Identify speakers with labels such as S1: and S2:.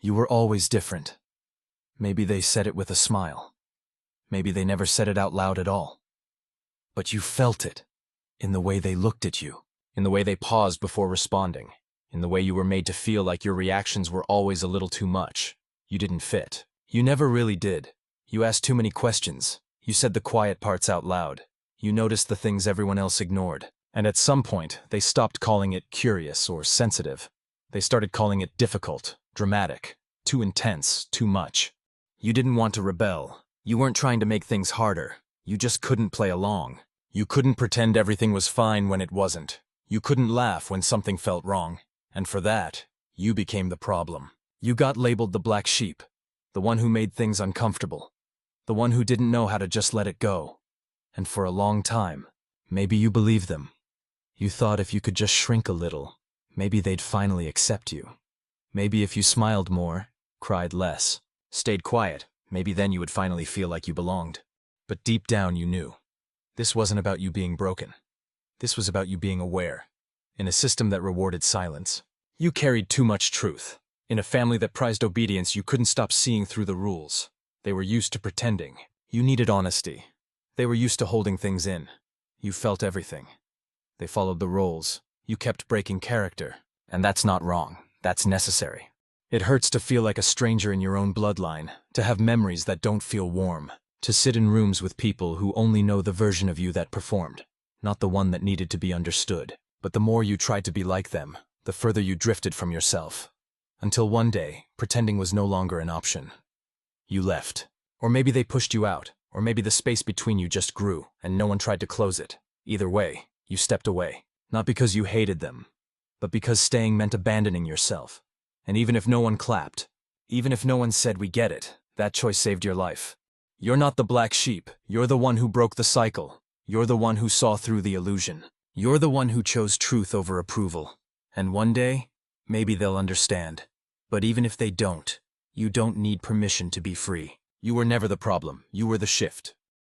S1: You were always different. Maybe they said it with a smile. Maybe they never said it out loud at all. But you felt it, in the way they looked at you, in the way they paused before responding, in the way you were made to feel like your reactions were always a little too much. You didn't fit. You never really did. You asked too many questions. You said the quiet parts out loud. You noticed the things everyone else ignored. And at some point, they stopped calling it curious or sensitive. They started calling it difficult, dramatic, too intense, too much. You didn't want to rebel. You weren't trying to make things harder. You just couldn't play along. You couldn't pretend everything was fine when it wasn't. You couldn't laugh when something felt wrong. And for that, you became the problem. You got labeled the black sheep, the one who made things uncomfortable, the one who didn't know how to just let it go. And for a long time, maybe you believed them. You thought if you could just shrink a little, maybe they'd finally accept you. Maybe if you smiled more, cried less, stayed quiet, maybe then you would finally feel like you belonged. But deep down you knew. This wasn't about you being broken. This was about you being aware. In a system that rewarded silence, you carried too much truth. In a family that prized obedience, you couldn't stop seeing through the rules. They were used to pretending. You needed honesty. They were used to holding things in. You felt everything. They followed the roles. You kept breaking character. And that's not wrong. That's necessary. It hurts to feel like a stranger in your own bloodline, to have memories that don't feel warm, to sit in rooms with people who only know the version of you that performed, not the one that needed to be understood. But the more you tried to be like them, the further you drifted from yourself. Until one day, pretending was no longer an option. You left. Or maybe they pushed you out, or maybe the space between you just grew, and no one tried to close it. Either way, you stepped away. Not because you hated them, but because staying meant abandoning yourself. And even if no one clapped, even if no one said we get it, that choice saved your life. You're not the black sheep. You're the one who broke the cycle. You're the one who saw through the illusion. You're the one who chose truth over approval. And one day, maybe they'll understand. But even if they don't, you don't need permission to be free. You were never the problem. You were the shift.